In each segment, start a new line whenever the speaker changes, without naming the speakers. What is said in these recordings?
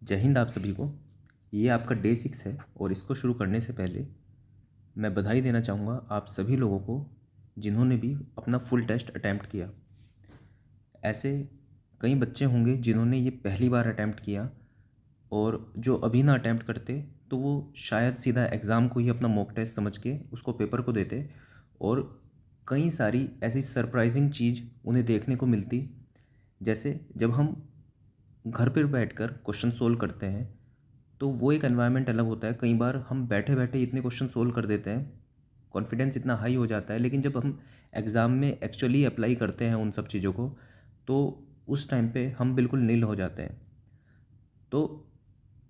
जय हिंद आप सभी को। ये आपका डे 6 है और इसको शुरू करने से पहले मैं बधाई देना चाहूँगा आप सभी लोगों को जिन्होंने भी अपना फुल टेस्ट अटैम्प्ट किया। ऐसे कई बच्चे होंगे जिन्होंने ये पहली बार अटैम्प्ट किया और जो अभी ना अटैम्प्ट करते तो वो शायद सीधा एग्ज़ाम को ही अपना मॉक टेस्ट समझ के उसको पेपर को देते और कई सारी ऐसी सरप्राइजिंग चीज़ उन्हें देखने को मिलती। जैसे जब हम घर पर बैठकर क्वेश्चन सोल्व करते हैं तो वो एक एनवायरनमेंट अलग होता है। कई बार हम बैठे बैठे इतने क्वेश्चन सोल्व कर देते हैं, कॉन्फिडेंस इतना हाई हो जाता है, लेकिन जब हम एग्ज़ाम में एक्चुअली अप्लाई करते हैं उन सब चीज़ों को तो उस टाइम पे हम बिल्कुल नील हो जाते हैं। तो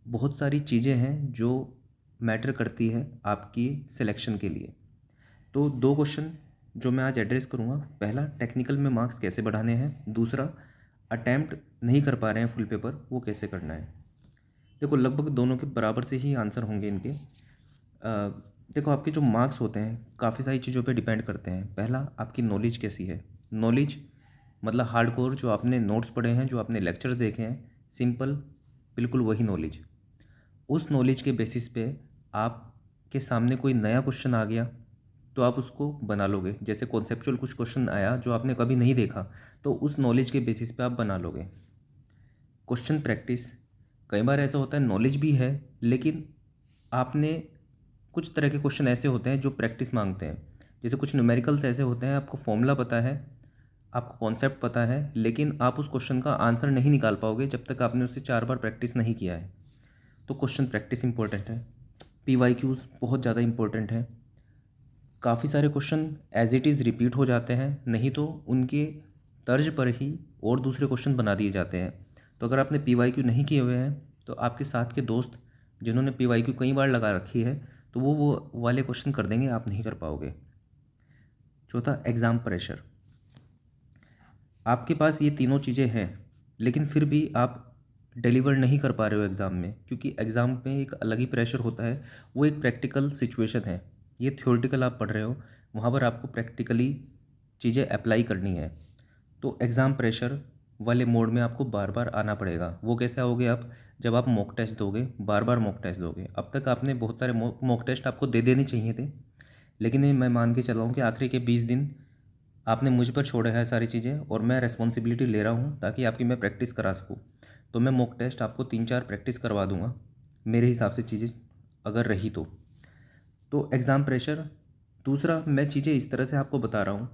बहुत सारी चीज़ें हैं जो मैटर करती है आपकी सिलेक्शन के लिए। तो दो क्वेश्चन जो मैं आज एड्रेस करूँगा, पहला टेक्निकल में मार्क्स कैसे बढ़ाने हैं, दूसरा अटैम्प्ट नहीं कर पा रहे हैं फुल पेपर वो कैसे करना है। देखो लगभग दोनों के बराबर से ही आंसर होंगे इनके। देखो आपके जो मार्क्स होते हैं काफ़ी सारी चीज़ों पे डिपेंड करते हैं। पहला आपकी नॉलेज कैसी है। नॉलेज मतलब हार्डकोर जो आपने नोट्स पढ़े हैं, जो आपने लेक्चर्स देखे हैं, सिंपल बिल्कुल वही नॉलेज। उस नॉलेज के बेसिस पे आपके सामने कोई नया क्वेश्चन आ गया तो आप उसको बना लोगे। जैसे कॉन्सेप्चुअल कुछ क्वेश्चन आया जो आपने कभी नहीं देखा तो उस नॉलेज के बेसिस पे आप बना लोगे। क्वेश्चन प्रैक्टिस, कई बार ऐसा होता है नॉलेज भी है लेकिन आपने कुछ तरह के क्वेश्चन ऐसे होते हैं जो प्रैक्टिस मांगते हैं। जैसे कुछ न्यूमेरिकल्स ऐसे होते हैं आपको फॉर्मूला पता है, आपको कॉन्सेप्ट पता है, लेकिन आप उस क्वेश्चन का आंसर नहीं निकाल पाओगे जब तक आपने उसे 4 बार प्रैक्टिस नहीं किया है। तो क्वेश्चन प्रैक्टिस इंपॉर्टेंट है। PYQs बहुत ज़्यादा इंपॉर्टेंट है। काफ़ी सारे question as it is repeat हो जाते हैं, नहीं तो उनके तर्ज पर ही और दूसरे क्वेश्चन बना दिए जाते हैं। तो अगर आपने PYQ नहीं किए हुए हैं तो आपके साथ के दोस्त जिन्होंने PYQ कई बार लगा रखी है तो वो वाले क्वेश्चन कर देंगे, आप नहीं कर पाओगे। चौथा एग्ज़ाम प्रेशर। आपके पास ये तीनों चीज़ें हैं लेकिन फिर भी आप डिलीवर नहीं कर पा रहे हो एग्ज़ाम में, क्योंकि एग्ज़ाम में एक अलग ही प्रेशर होता है। वो एक प्रैक्टिकल सिचुएशन है। ये थ्योरेटिकल आप पढ़ रहे हो, वहाँ पर आपको प्रैक्टिकली चीज़ें अप्लाई करनी है। तो एग्ज़ाम प्रेशर वाले मोड में आपको बार बार आना पड़ेगा। वो कैसे आओगे आप, जब आप मॉक टेस्ट दोगे, बार बार मॉक टेस्ट दोगे। अब तक आपने बहुत सारे मॉक टेस्ट आपको दे देने चाहिए थे, लेकिन ये मैं मान के चल रहा हूँ कि आखिरी के 20 दिन आपने मुझ पर छोड़ा है सारी चीज़ें और मैं रिस्पॉन्सिबिलिटी ले रहा हूँ ताकि आपकी मैं प्रैक्टिस करा सकूँ। तो मैं मॉक टेस्ट आपको 3-4 प्रैक्टिस करवा दूँगा मेरे हिसाब से चीज़ें अगर रही तो एग्ज़ाम प्रेशर। दूसरा मैं चीज़ें इस तरह से आपको बता रहा हूँ,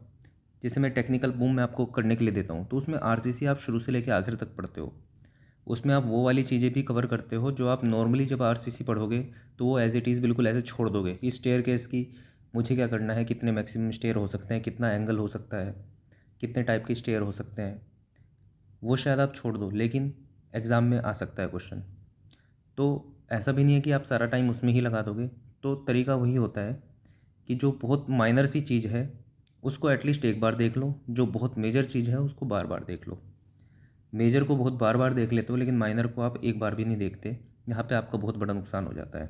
जैसे मैं टेक्निकल बूम में आपको करने के लिए देता हूँ तो उसमें RCC आप शुरू से लेकर आखिर तक पढ़ते हो। उसमें आप वो वाली चीज़ें भी कवर करते हो जो आप नॉर्मली जब RCC पढ़ोगे तो वो एज इट इज़ बिल्कुल ऐसे छोड़ दोगे कि स्टेयर केस की मुझे क्या करना है, कितने मैक्सिमम स्टेयर हो सकते हैं, कितना एंगल हो सकता है, कितने टाइप के स्टेयर हो सकते हैं, वो शायद आप छोड़ दो, लेकिन एग्ज़ाम में आ सकता है क्वेश्चन। तो ऐसा भी नहीं है कि आप सारा टाइम उसमें ही लगा दोगे। तो तरीका वही होता है कि जो बहुत माइनर सी चीज़ है उसको एटलीस्ट एक बार देख लो, जो बहुत मेजर चीज़ है उसको बार बार देख लो। मेजर को बहुत बार बार देख लेते हो लेकिन माइनर को आप एक बार भी नहीं देखते, यहाँ पे आपका बहुत बड़ा नुकसान हो जाता है।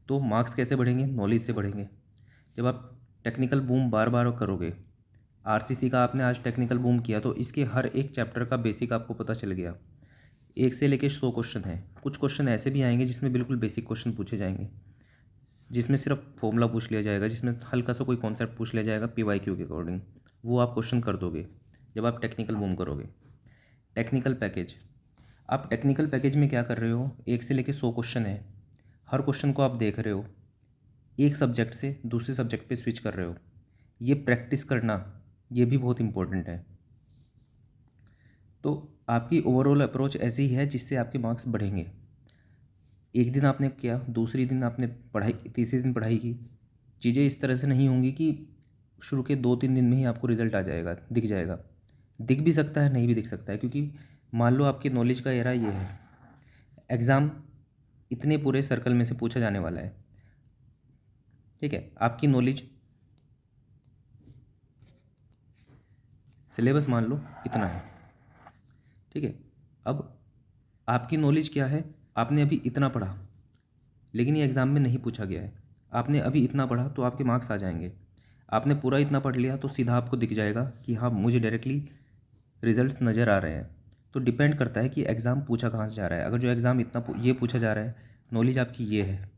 तो मार्क्स कैसे बढ़ेंगे, नॉलेज से बढ़ेंगे। जब आप टेक्निकल बूम बार बार करोगे, RCC का आपने आज टेक्निकल बूम किया तो इसके हर एक चैप्टर का बेसिक आपको पता चल गया। 1 से लेकर 100 क्वेश्चन हैं। कुछ क्वेश्चन ऐसे भी आएंगे जिसमें बिल्कुल बेसिक क्वेश्चन पूछे जाएंगे, जिसमें सिर्फ फॉर्मूला पूछ लिया जाएगा, जिसमें हल्का सा कोई कॉन्सेप्ट पूछ लिया जाएगा PYQ के अकॉर्डिंग। वो आप क्वेश्चन कर दोगे जब आप टेक्निकल बूम करोगे। टेक्निकल पैकेज, आप टेक्निकल पैकेज में क्या कर रहे हो, 1 से लेकर 100 क्वेश्चन है, हर क्वेश्चन को आप देख रहे हो, एक सब्जेक्ट से दूसरे सब्जेक्ट पे स्विच कर रहे हो। ये प्रैक्टिस करना ये भी बहुत इंपॉर्टेंट है। तो आपकी ओवरऑल अप्रोच ऐसी ही है जिससे आपके मार्क्स बढ़ेंगे। एक दिन आपने किया, दूसरी दिन आपने पढ़ाई, तीसरे दिन पढ़ाई की, चीज़ें इस तरह से नहीं होंगी कि शुरू के 2-3 दिन में ही आपको रिजल्ट आ जाएगा, दिख जाएगा। दिख भी सकता है, नहीं भी दिख सकता है, क्योंकि मान लो आपकी नॉलेज का एरा ये है, एग्ज़ाम इतने पूरे सर्कल में से पूछा जाने वाला है, ठीक है। आपकी नॉलेज सिलेबस मान लो इतना है, ठीक है। अब आपकी नॉलेज क्या है, आपने अभी इतना पढ़ा लेकिन ये एग्ज़ाम में नहीं पूछा गया है। आपने अभी इतना पढ़ा तो आपके मार्क्स आ जाएंगे। आपने पूरा इतना पढ़ लिया तो सीधा आपको दिख जाएगा कि हाँ मुझे डायरेक्टली रिजल्ट्स नज़र आ रहे हैं। तो डिपेंड करता है कि एग्ज़ाम पूछा कहाँ से जा रहा है। अगर जो एग्ज़ाम ये पूछा जा रहा है, नॉलेज आपकी ये है,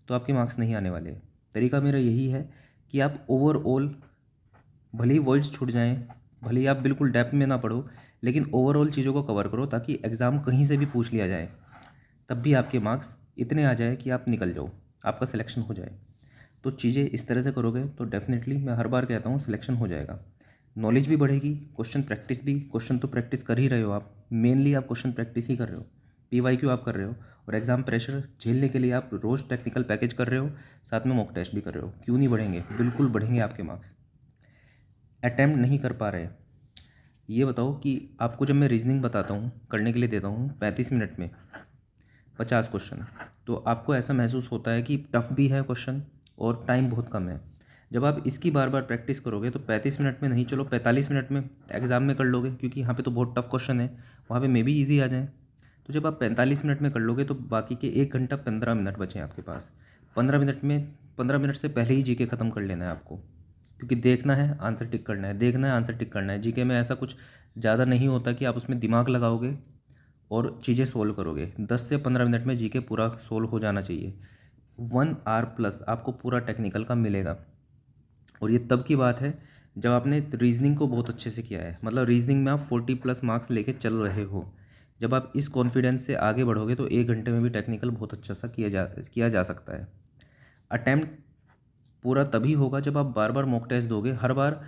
तो आपके मार्क्स नहीं आने वाले। तरीका मेरा यही है कि आप ओवरऑल, भले ही वर्ड्स छूट जाएँ, भले ही आप बिल्कुल डेप्थ में ना पढ़ो, लेकिन ओवरऑल चीज़ों को कवर करो ताकि एग्ज़ाम कहीं से भी पूछ लिया जाए तब भी आपके मार्क्स इतने आ जाए कि आप निकल जाओ, आपका सिलेक्शन हो जाए। तो चीज़ें इस तरह से करोगे तो डेफिनेटली मैं हर बार कहता हूँ सिलेक्शन हो जाएगा। नॉलेज भी बढ़ेगी, क्वेश्चन प्रैक्टिस भी, क्वेश्चन तो प्रैक्टिस कर ही रहे हो आप, मेनली आप क्वेश्चन प्रैक्टिस ही कर रहे हो, पीवाईक्यू आप कर रहे हो, और एग्ज़ाम प्रेशर झेलने के लिए आप रोज़ टेक्निकल पैकेज कर रहे हो, साथ में मॉक टेस्ट भी कर रहे हो। क्यों नहीं बढ़ेंगे? बिल्कुल बढ़ेंगे आपके मार्क्स। अटैम्प्ट नहीं कर पा रहे, ये बताओ कि आपको जब मैं रीजनिंग बताता हूँ, करने के लिए देता हूँ 35 मिनट में 50 क्वेश्चन, तो आपको ऐसा महसूस होता है कि टफ भी है क्वेश्चन और टाइम बहुत कम है। जब आप इसकी बार बार प्रैक्टिस करोगे तो 35 मिनट में नहीं, चलो 45 मिनट में एग्ज़ाम में कर लोगे, क्योंकि यहाँ पे तो बहुत टफ क्वेश्चन है, वहाँ पे मे भी ईजी आ जाए। तो जब आप 45 मिनट में कर लोगे तो बाकी के 1 घंटा 15 मिनट बचे आपके पास। 15 मिनट से पहले ही जीके ख़त्म कर लेना है आपको, क्योंकि देखना है आंसर टिक करना है, देखना है आंसर टिक करना है। जीके में ऐसा कुछ ज़्यादा नहीं होता कि आप उसमें दिमाग लगाओगे और चीज़ें सोल्व करोगे। 10 से 15 मिनट में जीके पूरा सोल्व हो जाना चाहिए। 1 आवर प्लस आपको पूरा टेक्निकल का मिलेगा, और ये तब की बात है जब आपने रीजनिंग को बहुत अच्छे से किया है, मतलब रीजनिंग में आप 40 प्लस मार्क्स लेके चल रहे हो। जब आप इस कॉन्फिडेंस से आगे बढ़ोगे तो 1 घंटे में भी टेक्निकल बहुत अच्छा सा किया जा सकता है। अटैम्प्ट पूरा तभी होगा जब आप बार बार मॉक टेस्ट दोगे। हर बार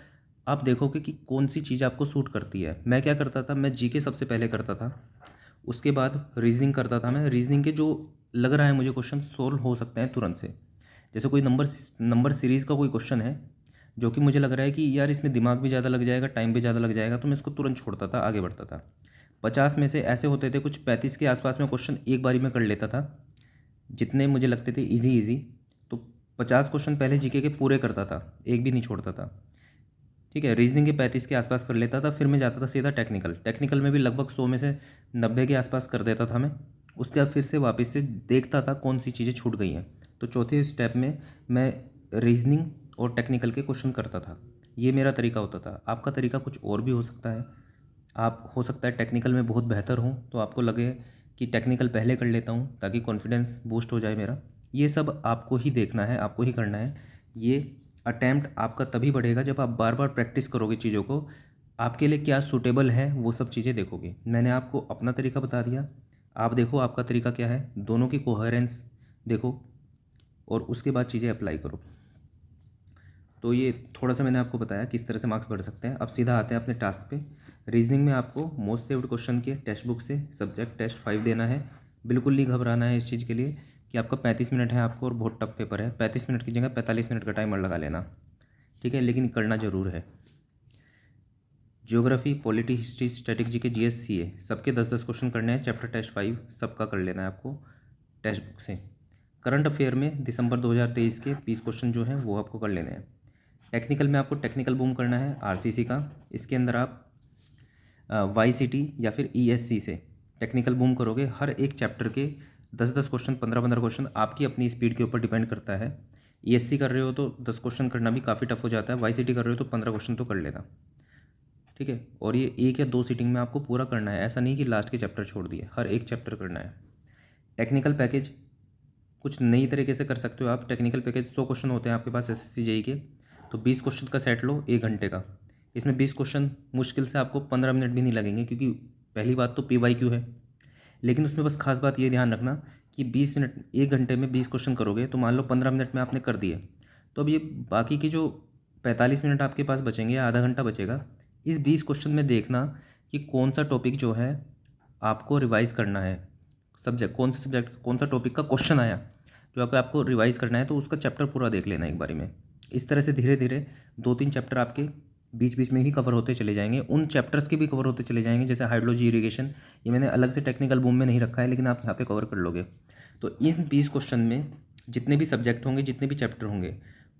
आप देखोगे कि कौन सी चीज़ आपको सूट करती है। मैं क्या करता था, मैं जीके सबसे पहले करता था, उसके बाद रीजनिंग करता था। मैं रीजनिंग के जो लग रहा है मुझे क्वेश्चन सोल्व हो सकते हैं तुरंत से, जैसे कोई नंबर सीरीज़ का कोई क्वेश्चन है जो कि मुझे लग रहा है कि यार इसमें दिमाग भी ज़्यादा लग जाएगा, टाइम भी ज़्यादा लग जाएगा, तो मैं इसको तुरंत छोड़ता था, आगे बढ़ता था। 50 में से ऐसे होते थे कुछ 35 के आसपास में क्वेश्चन एक बारी में कर लेता था, जितने मुझे लगते थे इजी इजी। तो 50 क्वेश्चन पहले जीके के पूरे करता था, एक भी नहीं छोड़ता था। ठीक है, रीजनिंग के 35 के आसपास कर लेता था, फिर मैं जाता था सीधा टेक्निकल। टेक्निकल में भी लगभग 100 में से 90 के आसपास कर देता था मैं। उसके बाद फिर से वापस से देखता था कौन सी चीज़ें छूट गई हैं। तो चौथे स्टेप में मैं रीजनिंग और टेक्निकल के क्वेश्चन करता था। ये मेरा तरीका होता था। आपका तरीका कुछ और भी हो सकता है। आप हो सकता है टेक्निकल में बहुत बेहतर हों तो आपको लगे कि टेक्निकल पहले कर लेता हूँ ताकि कॉन्फिडेंस बूस्ट हो जाए मेरा। ये सब आपको ही देखना है, आपको ही करना है। ये अटैम्प्ट आपका तभी बढ़ेगा जब आप बार बार प्रैक्टिस करोगे चीज़ों को। आपके लिए क्या सूटेबल है वो सब चीज़ें देखोगे। मैंने आपको अपना तरीका बता दिया, आप देखो आपका तरीका क्या है, दोनों की कोहेरेंस देखो और उसके बाद चीज़ें अप्लाई करो। तो ये थोड़ा सा मैंने आपको बताया किस तरह से मार्क्स बढ़ सकते हैं। अब सीधा आते हैं अपने टास्क पे। रीजनिंग में आपको मोस्ट सेव्ड क्वेश्चन के टेक्स्ट बुक से सब्जेक्ट टेस्ट 5 देना है। बिल्कुल नहीं घबराना है इस चीज़ के लिए कि आपका 35 मिनट है आपको और बहुत टफ पेपर है। 35 मिनट की जगह 45 मिनट का टाइमर लगा लेना, ठीक है, लेकिन करना ज़रूर है। Geography, polity, history, static GK, GS, CA सबके 10-10 क्वेश्चन करने हैं। चैप्टर टेस्ट 5 सबका कर लेना है आपको टेक्स्ट बुक से। करंट अफेयर में दिसंबर 2023 के 20 क्वेश्चन जो हैं वो आपको कर लेने हैं। टेक्निकल में आपको टेक्निकल बूम करना है आरसीसी का। इसके अंदर आप वाईसीटी या फिर ईएससी से टेक्निकल बूम करोगे। हर एक चैप्टर के 10-10 क्वेश्चन, 15-15 क्वेश्चन, आपकी अपनी स्पीड के ऊपर डिपेंड करता है। ईएससी कर रहे हो तो 10 क्वेश्चन करना भी काफ़ी टफ हो जाता है। वाईसीटी कर रहे हो तो 15 क्वेश्चन तो कर लेना, ठीक है। और ये 1 या 2 सीटिंग में आपको पूरा करना है, ऐसा नहीं कि लास्ट के चैप्टर छोड़ दिए, हर एक चैप्टर करना है। टेक्निकल पैकेज कुछ नई तरीके से कर सकते हो आप। टेक्निकल पैकेज 100 क्वेश्चन होते हैं आपके पास एसएससी जेई के, तो 20 क्वेश्चन का सेट लो 1 घंटे का। इसमें 20 क्वेश्चन मुश्किल से आपको 15 मिनट भी नहीं लगेंगे, क्योंकि पहली बात तो पीवाईक्यू है। लेकिन उसमें बस खास बात ये ध्यान रखना कि 20 मिनट 1 घंटे में 20 क्वेश्चन करोगे तो मान लो 15 मिनट में आपने कर दिए, तो अब ये बाकी के जो 45 मिनट आपके पास बचेंगे या आधा घंटा बचेगा, इस 20 क्वेश्चन में देखना कि कौन सा टॉपिक जो है आपको रिवाइज़ करना है। सब्जेक्ट कौन सा टॉपिक का क्वेश्चन आया जो अगर आपको रिवाइज़ करना है, तो उसका चैप्टर पूरा देख लेना एक बारी में। इस तरह से धीरे धीरे 2-3 चैप्टर आपके बीच बीच में ही कवर होते चले जाएंगे। उन चैप्टर्स के भी कवर होते चले जाएंगे, जैसे हाइड्रोलॉजी, इरिगेशन, ये मैंने अलग से टेक्निकल बूम में नहीं रखा है, लेकिन आप यहाँ पे कवर कर लोगे। तो इस 20 क्वेश्चन में जितने भी सब्जेक्ट होंगे, जितने भी चैप्टर होंगे,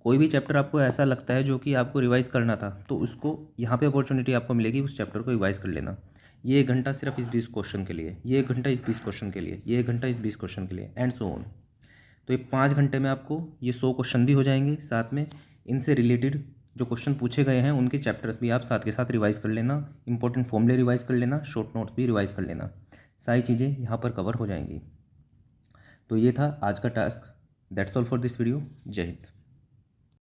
कोई भी चैप्टर आपको ऐसा लगता है जो कि आपको रिवाइज़ करना था, तो उसको यहाँ पे अपॉर्चुनिटी आपको मिलेगी उस चैप्टर को रिवाइज़ कर लेना। ये 1 घंटा सिर्फ इस 20 क्वेश्चन के लिए, ये 1 घंटा इस 20 क्वेश्चन के लिए, ये 1 घंटा इस 20 क्वेश्चन के लिए, एंड सो ऑन। तो ये 5 घंटे में आपको ये 100 क्वेश्चन भी हो जाएंगे, साथ में इनसे रिलेटेड जो क्वेश्चन पूछे गए हैं उनके चैप्टर्स भी आप साथ के साथ रिवाइज़ कर लेना, इंपॉर्टेंट फॉर्मूले रिवाइज़ कर लेना, शॉर्ट नोट्स भी रिवाइज़ कर लेना, सारी चीज़ें यहाँ पर कवर हो जाएंगी। तो ये था आज का task. That's all for this video. जय हिंद।